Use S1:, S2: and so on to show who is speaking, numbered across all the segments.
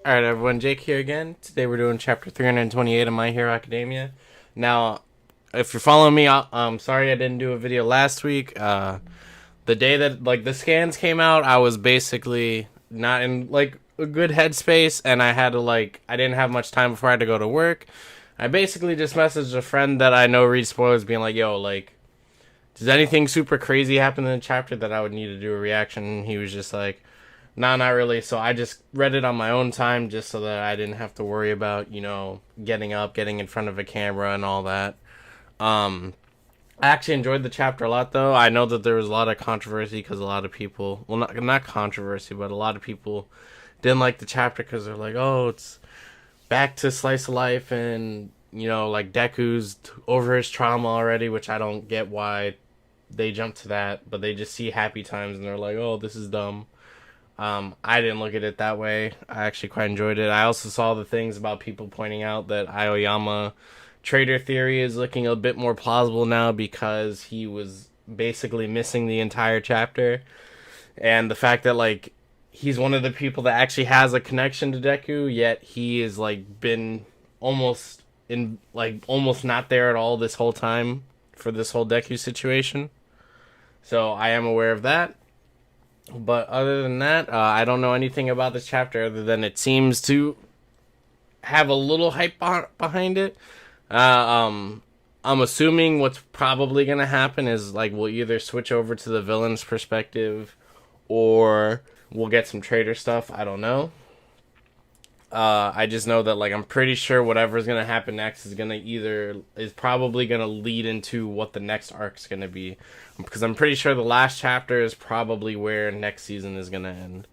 S1: Alright, everyone, Jake here again. Today we're doing chapter 328 of My Hero Academia. Now, if you're following me, I'm sorry I didn't do a video last week. The day that, the scans came out, I was basically not in, a good headspace, and I had to, I didn't have much time before I had to go to work. I basically just messaged a friend that I know reads spoilers, being like, yo, does anything super crazy happen in the chapter that I would need to do a reaction? And he was just like, nah, not really. So I just read it on my own time just so that I didn't have to worry about, getting up, getting in front of a camera and all that. I actually enjoyed the chapter a lot, though. I know that there was a lot of controversy because a lot of people, well, not controversy, but a lot of people didn't like the chapter because they're like, oh, it's back to slice of life and, Deku's over his trauma already, which I don't get why they jump to that, but they just see happy times and they're like, oh, this is dumb. I didn't look at it that way. I actually quite enjoyed it. I also saw the things about people pointing out that Aoyama traitor theory is looking a bit more plausible now because he was basically missing the entire chapter. And the fact that, he's one of the people that actually has a connection to Deku, yet he is, been almost almost not there at all this whole time for this whole Deku situation. So I am aware of that. But other than that, I don't know anything about this chapter other than it seems to have a little hype behind it. I'm assuming what's probably going to happen is we'll either switch over to the villain's perspective or we'll get some traitor stuff. I don't know. I just know that I'm pretty sure whatever's gonna happen next is probably gonna lead into what the next arc's gonna be, because I'm pretty sure the last chapter is probably where next season is gonna end.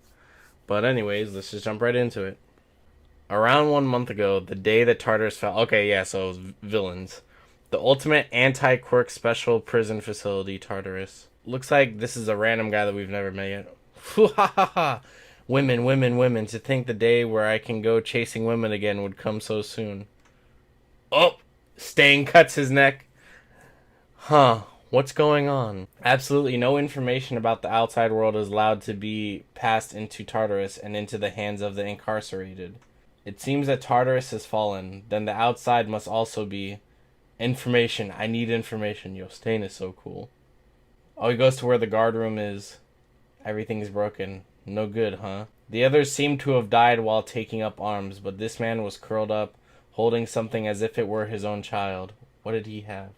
S1: But anyways, let's just jump right into it. Around 1 month ago, the day that Tartarus fell. Okay, yeah, so it was villains. The ultimate anti-quirk special prison facility, Tartarus. Looks like this is a random guy that we've never met yet. Women, women, women. To think the day where I can go chasing women again would come so soon. Oh! Stain cuts his neck. Huh. What's going on? Absolutely no information about the outside world is allowed to be passed into Tartarus and into the hands of the incarcerated. It seems that Tartarus has fallen. Then the outside must also be. Information. I need information. Yo, Stain is so cool. Oh, he goes to where the guard room is. Everything's broken. No good, huh? The others seemed to have died while taking up arms, but this man was curled up, holding something as if it were his own child. What did he have?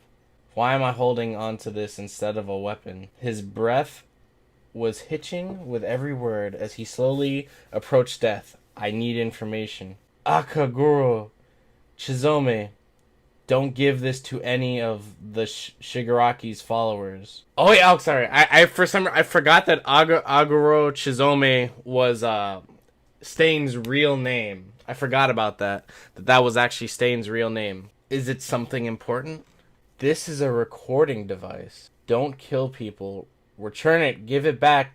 S1: Why am I holding on to this instead of a weapon? His breath was hitching with every word as he slowly approached death. I need information. Akaguro! Chizome! Don't give this to any of the Shigaraki's followers. Oh wait, sorry. I forgot that Aguro Chizome was Stain's real name. I forgot about that. That was actually Stain's real name. Is it something important? This is a recording device. Don't kill people. Return it. Give it back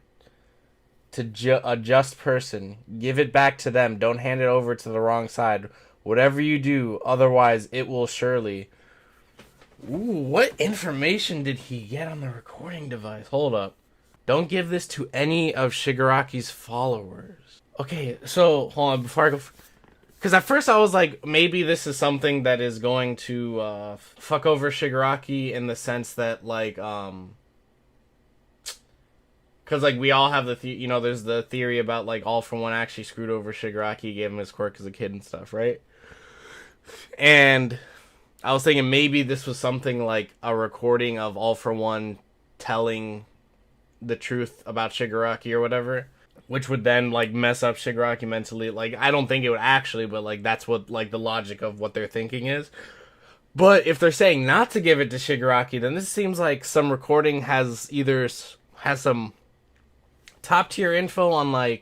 S1: to a just person. Give it back to them. Don't hand it over to the wrong side. Whatever you do, otherwise it will surely. Ooh, what information did he get on the recording device? Hold up. Don't give this to any of Shigaraki's followers. Okay, so hold on before I go. Because at first I was like, maybe this is something that is going to fuck over Shigaraki in the sense that because we all have there's the theory about All For One actually screwed over Shigaraki, gave him his quirk as a kid and stuff, right? And I was thinking maybe this was something like a recording of All For One telling the truth about Shigaraki or whatever, which would then mess up Shigaraki mentally. I don't think it would actually, but that's what the logic of what they're thinking is. But if they're saying not to give it to Shigaraki, then this seems like some recording has some top tier info on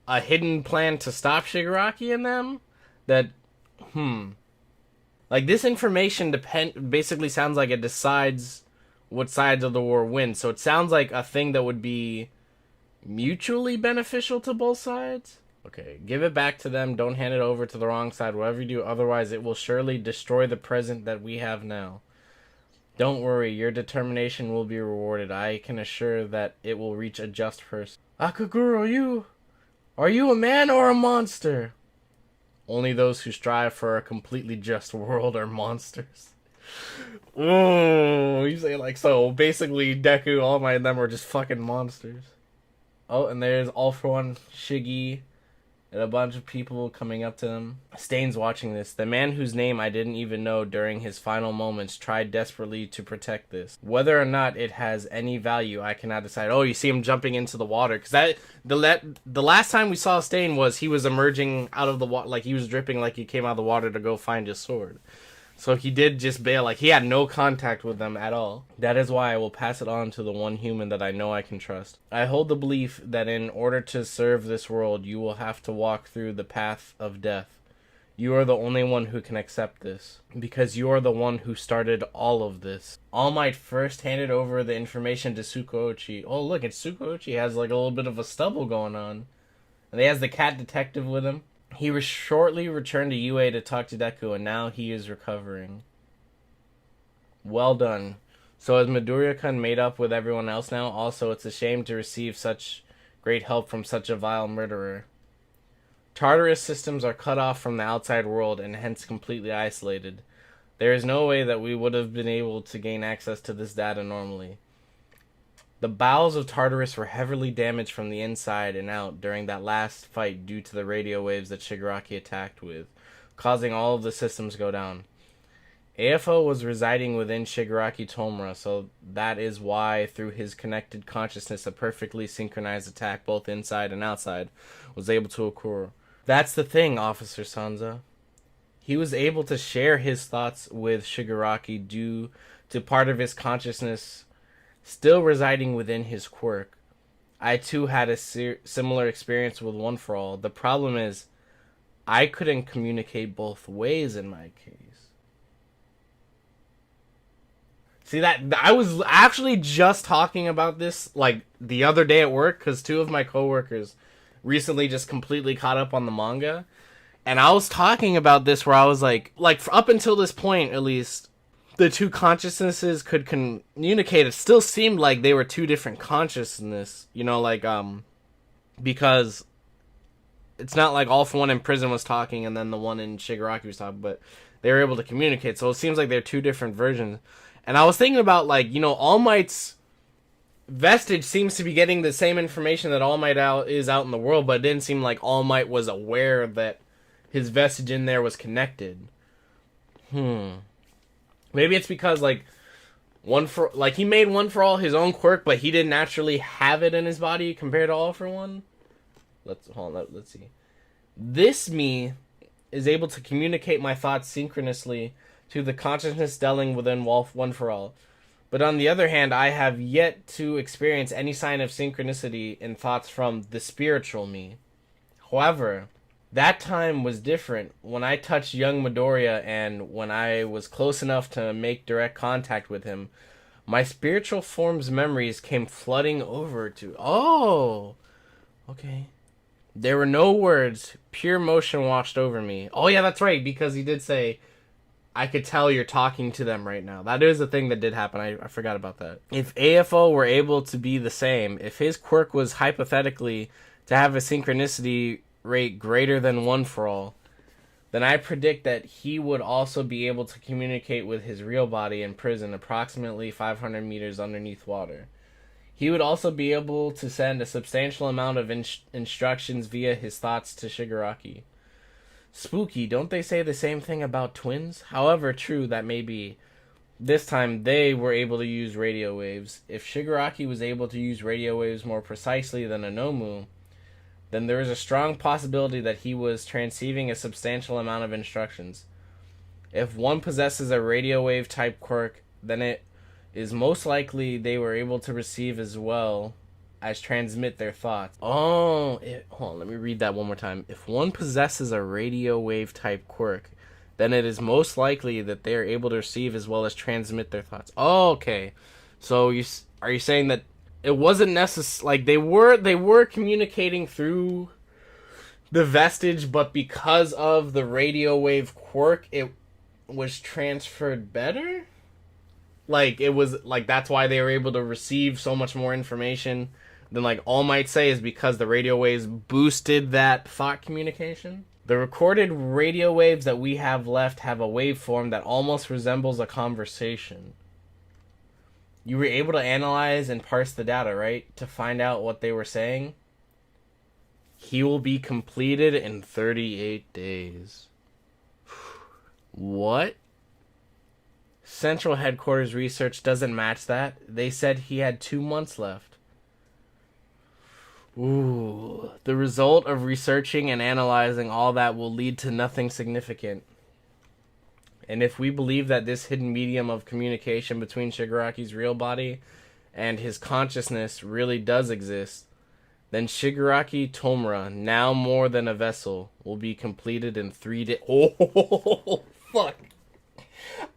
S1: a hidden plan to stop Shigaraki in them. That this information basically sounds like it decides what sides of the war win. So it sounds like a thing that would be mutually beneficial to both sides. Okay, give it back to them. Don't hand it over to the wrong side. Whatever you do, otherwise it will surely destroy the present that we have now. Don't worry, your determination will be rewarded. I can assure that it will reach a just person. Akaguro, are you a man or a monster? Only those who strive for a completely just world are monsters. Oh, you say like so. Basically, Deku, All Might, and them are just fucking monsters. Oh, and there's All For One, Shiggy, and a bunch of people coming up to him. Stain's watching this. The man whose name I didn't even know during his final moments tried desperately to protect this. Whether or not it has any value, I cannot decide. Oh, you see him jumping into the water. Because the last time we saw Stain was he was emerging out of the water. Like, he was dripping like he came out of the water to go find his sword. So he did just bail. Like, he had no contact with them at all. That is why I will pass it on to the one human that I know I can trust. I hold the belief that in order to serve this world, you will have to walk through the path of death. You are the only one who can accept this, because you are the one who started all of this. All Might first handed over the information to Tsukuyoshi. Oh, look, it's Tsukuyoshi. He has like a little bit of a stubble going on. And he has the cat detective with him. He was shortly returned to UA to talk to Deku, and now he is recovering. Well done. So has Midoriya-kun made up with everyone else now? Also, it's a shame to receive such great help from such a vile murderer. Tartarus systems are cut off from the outside world and hence completely isolated. There is no way that we would have been able to gain access to this data normally. The bowels of Tartarus were heavily damaged from the inside and out during that last fight due to the radio waves that Shigaraki attacked with, causing all of the systems to go down. AFO was residing within Shigaraki Tomura, so that is why, through his connected consciousness, a perfectly synchronized attack both inside and outside was able to occur. That's the thing, Officer Sanza. He was able to share his thoughts with Shigaraki due to part of his consciousness still residing within his quirk. I too had a similar experience with One For All. The problem is, I couldn't communicate both ways in my case. See, that I was actually just talking about this like the other day at work, because two of my coworkers recently just completely caught up on the manga, and I was talking about this where I was like up until this point at least, the two consciousnesses could communicate. It still seemed like they were two different consciousness, you know, like, because it's not like All For One in prison was talking and then the one in Shigaraki was talking, but they were able to communicate, so it seems like they're two different versions. And I was thinking about, like, you know, All Might's vestige seems to be getting the same information that All Might is out in the world, but it didn't seem like All Might was aware that his vestige in there was connected. Maybe it's because, like, he made One For All his own quirk, but he didn't naturally have it in his body compared to All For One. Let's see. This me is able to communicate my thoughts synchronously to the consciousness dwelling within One For All. But on the other hand, I have yet to experience any sign of synchronicity in thoughts from the spiritual me. However, that time was different when I touched young Midoriya, and when I was close enough to make direct contact with him, my spiritual form's memories came flooding over to... Oh! Okay. There were no words. Pure motion washed over me. Oh yeah, that's right, because he did say, I could tell you're talking to them right now. That is a thing that did happen. I forgot about that. If AFO were able to be the same, if his quirk was hypothetically to have a synchronicity rate greater than One For All, then I predict that he would also be able to communicate with his real body in prison approximately 500 meters underneath water. He would also be able to send a substantial amount of instructions via his thoughts to Shigaraki. Spooky, don't they say the same thing about twins? However true that may be, this time they were able to use radio waves. If Shigaraki was able to use radio waves more precisely than Anomu, then there is a strong possibility that he was transceiving a substantial amount of instructions. If one possesses a radio wave type quirk, then it is most likely they were able to receive as well as transmit their thoughts. Hold on, let me read that one more time. If one possesses a radio wave type quirk, then it is most likely that they are able to receive as well as transmit their thoughts. Oh, okay. So are you saying that it wasn't necessary, like they were communicating through the vestige, but because of the radio wave quirk, it was transferred better? Like, it was, like, that's why they were able to receive so much more information than, like, All Might say is because the radio waves boosted that thought communication? The recorded radio waves that we have left have a waveform that almost resembles a conversation. You were able to analyze and parse the data, right? To find out what they were saying. He will be completed in 38 days. What? Central Headquarters research doesn't match that. They said he had 2 months left. Ooh. The result of researching and analyzing all that will lead to nothing significant. And if we believe that this hidden medium of communication between Shigaraki's real body and his consciousness really does exist, then Shigaraki Tomura, now more than a vessel, will be completed in 3 days. Oh, fuck.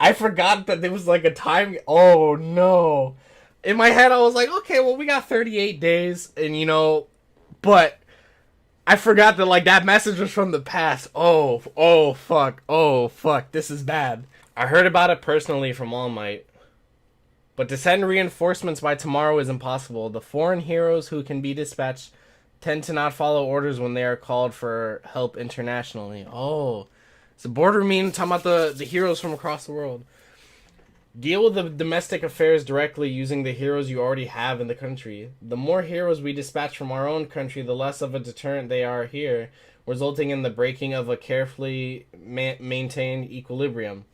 S1: I forgot that there was like a time. Oh, no. In my head, I was like, okay, well, we got 38 days. And, you know, but I forgot that, like, that message was from the past. Oh, fuck. This is bad. I heard about it personally from All Might. But to send reinforcements by tomorrow is impossible. The foreign heroes who can be dispatched tend to not follow orders when they are called for help internationally. Oh, it's a border meme talking about the heroes from across the world. Deal with the domestic affairs directly using the heroes you already have in the country. The more heroes we dispatch from our own country, the less of a deterrent they are here, resulting in the breaking of a carefully maintained equilibrium.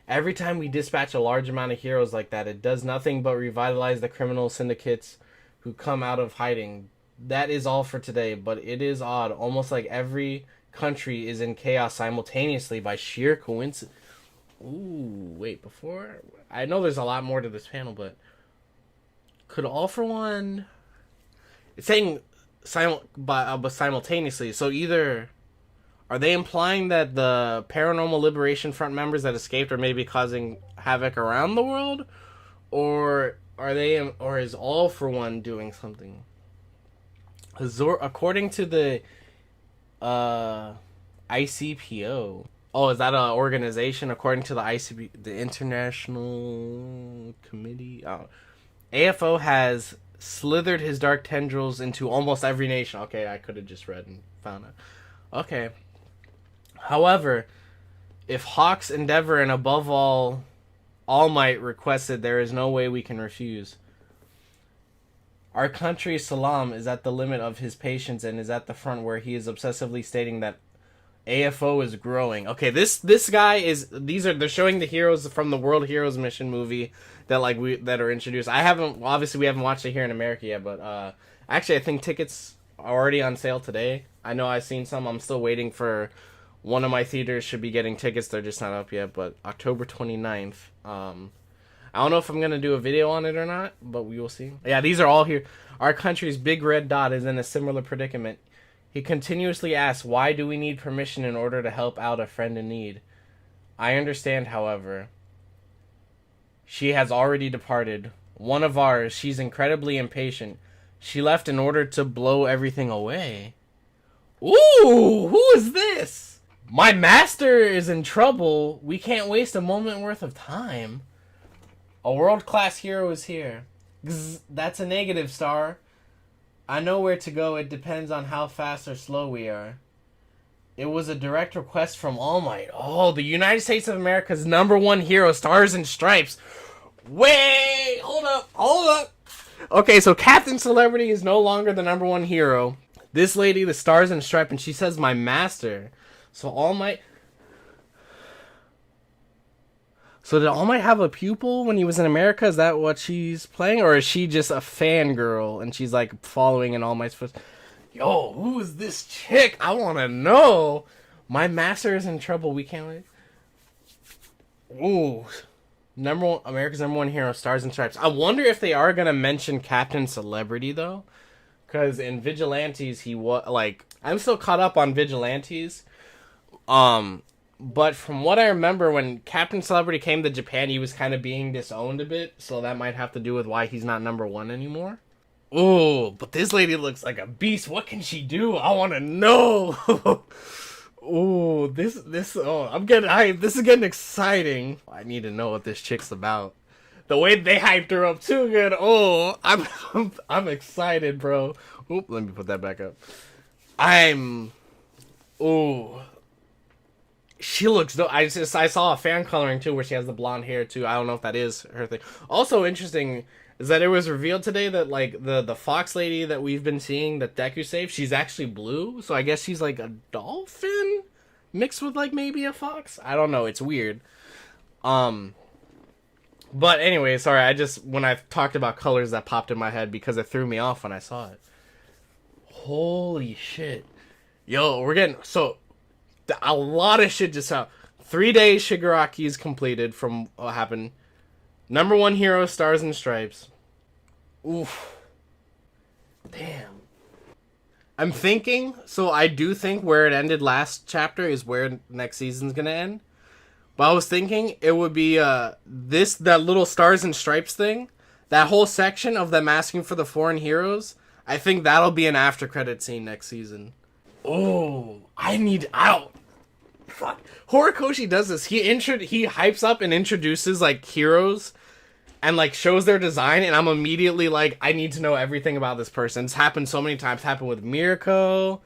S1: Every time we dispatch a large amount of heroes like that, it does nothing but revitalize the criminal syndicates who come out of hiding. That is all for today, but it is odd. Almost like every country is in chaos simultaneously by sheer coincidence. Ooh, wait, before... I know there's a lot more to this panel, but... Could All For One... It's saying but simultaneously, so either... Are they implying that the Paranormal Liberation Front members that escaped are maybe causing havoc around the world? Or is All For One doing something? According to the ICPO... Oh, is that an organization? According to the ICP, the International Committee? Oh. AFO has slithered his dark tendrils into almost every nation. Okay, I could have just read and found it. Okay. However, if Hawk's Endeavor and above All Might requested, there is no way we can refuse. Our country, Salam, is at the limit of his patience and is at the front where he is obsessively stating that AFO is growing. Okay, this guy is... They're showing the heroes from the World Heroes Mission movie that that are introduced. Obviously we haven't watched it here in America yet, but actually I think tickets are already on sale today. I know I've seen some. I'm still waiting for... One of my theaters should be getting tickets. They're just not up yet, but October 29th. I don't know if I'm going to do a video on it or not, but we will see. Yeah, these are all here. Our country's big red dot is in a similar predicament. He continuously asks, why do we need permission in order to help out a friend in need? I understand, however. She has already departed. One of ours, she's incredibly impatient. She left in order to blow everything away. Ooh, who is this? My master is in trouble. We can't waste a moment worth of time. A world-class hero is here. Gz, that's a negative, Star. I know where to go. It depends on how fast or slow we are. It was a direct request from All Might. Oh, the United States of America's #1 hero, Stars and Stripes. Wait, hold up. Okay, so Captain Celebrity is no longer the #1 hero. This lady, the Stars and Stripes, and she says, my master. So All Might... So did All Might have a pupil when he was in America? Is that what she's playing? Or is she just a fangirl and she's like following in All Might's footsteps? Yo, who is this chick? I want to know. My master is in trouble. We can't wait. Ooh. America's #1 hero, Stars and Stripes. I wonder if they are going to mention Captain Celebrity, though. Because in Vigilantes, he was... Like, I'm still caught up on Vigilantes. But from what I remember, when Captain Celebrity came to Japan, he was kind of being disowned a bit. So that might have to do with why he's not #1 anymore. Ooh, but this lady looks like a beast. What can she do? I want to know. Ooh, I'm getting hyped. This is getting exciting. I need to know what this chick's about. The way they hyped her up too good. Oh, I'm excited, bro. Oop, let me put that back up. Ooh, She looks dope. I saw a fan coloring too where she has the blonde hair too. I don't know if that is her thing. Also interesting is that it was revealed today that like the fox lady that we've been seeing that Deku saved, she's actually blue. So I guess she's like a dolphin mixed with like maybe a fox. I don't know. It's weird. But anyway, sorry. When I talked about colors, that popped in my head because it threw me off when I saw it. Holy shit. Yo, we're getting a lot of shit just out. 3 days Shigaraki is completed from what happened. Number 1 hero, Stars and Stripes. Oof. Damn. I'm thinking, so I do think where it ended last chapter is where next season's gonna end. But I was thinking it would be that little Stars and Stripes thing. That whole section of them asking for the foreign heroes. I think that'll be an after credit scene next season. Oh, fuck. Horikoshi does this. He hypes up and introduces like heroes and like shows their design, and I'm immediately like, I need to know everything about this person. It's happened so many times. It's happened with Mirko,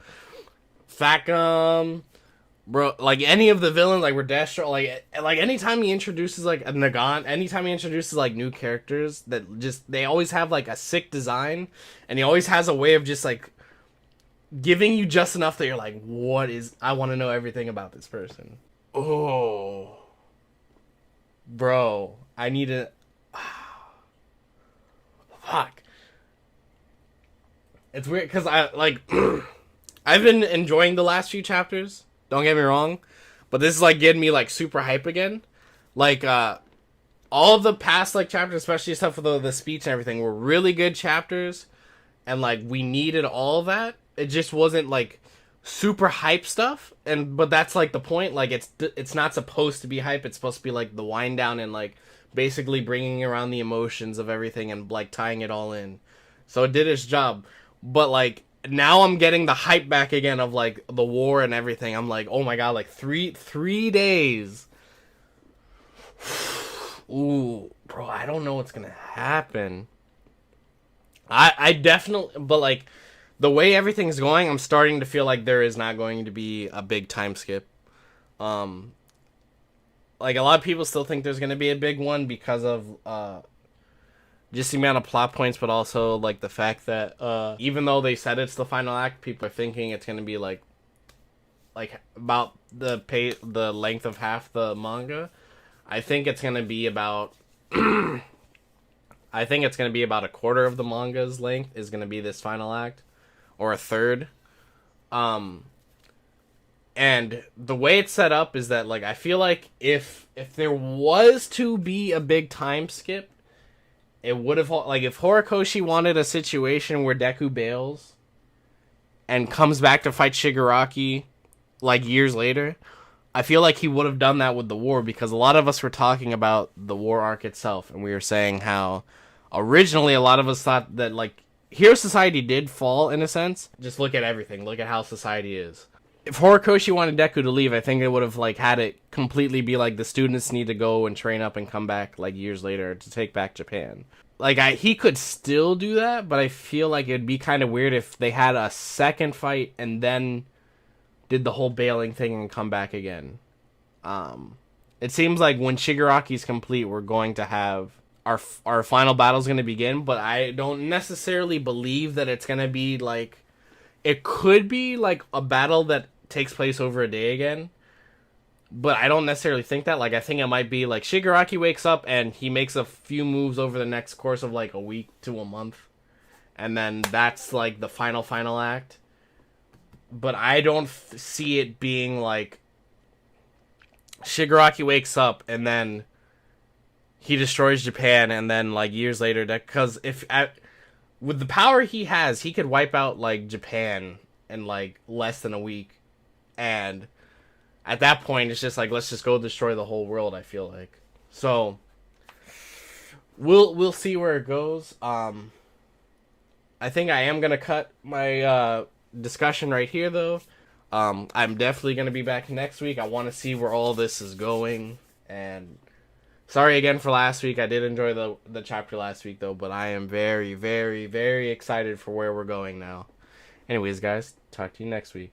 S1: Facum, bro. Like any of the villains, like Redestro, like anytime he introduces like a Nagant, anytime he introduces like new characters that they always have like a sick design, and he always has a way of just like giving you just enough that you're like, I want to know everything about this person. Oh. Bro, I need to... Fuck. It's weird, because I've been enjoying the last few chapters, don't get me wrong, but this is, like, getting me, like, super hype again. Like, all of the past, like, chapters, especially stuff with the speech and everything, were really good chapters, and, like, we needed all that. It just wasn't like super hype stuff, but that's like the point. Like it's not supposed to be hype. It's supposed to be like the wind down and like basically bringing around the emotions of everything and like tying it all in. So it did its job. But like now I'm getting the hype back again of like the war and everything. I'm like, oh my god, like three days. Ooh, bro, I don't know what's gonna happen. I definitely, but like. The way everything's going, I'm starting to feel like there is not going to be a big time skip. Like, a lot of people still think there's going to be a big one because of just the amount of plot points, but also, like, the fact that even though they said it's the final act, people are thinking it's going to be, like about the length of half the manga. I think it's going to be about... I think it's going to be about a quarter of the manga's length is going to be this final act. Or a third. And the way it's set up is that, like, I feel like if there was to be a big time skip, it would have, like, if Horikoshi wanted a situation where Deku bails and comes back to fight Shigaraki, like, years later, I feel like he would have done that with the war, because a lot of us were talking about the war arc itself, and we were saying how originally a lot of us thought that, like, Hero Society did fall, in a sense. Just look at everything. Look at how society is. If Horikoshi wanted Deku to leave, I think it would have, like, had it completely be, like, the students need to go and train up and come back, like, years later to take back Japan. Like, he could still do that, but I feel like it'd be kind of weird if they had a second fight and then did the whole bailing thing and come back again. It seems like when Shigaraki's complete, we're going to have... Our final battle's going to begin, but I don't necessarily believe that it's going to be, like... It could be, like, a battle that takes place over a day again, but I don't necessarily think that. Like, I think it might be, like, Shigaraki wakes up and he makes a few moves over the next course of, like, a week to a month, and then that's, like, the final act. But I don't see it being, like, Shigaraki wakes up and then... he destroys Japan, and then, like, years later, because with the power he has, he could wipe out, like, Japan in, like, less than a week. And at that point, it's just like, let's just go destroy the whole world, I feel like. So, we'll see where it goes. I think I am going to cut my discussion right here, though. I'm definitely going to be back next week. I want to see where all this is going, and... sorry again for last week. I did enjoy the chapter last week, though, but I am very, very, very excited for where we're going now. Anyways, guys, talk to you next week.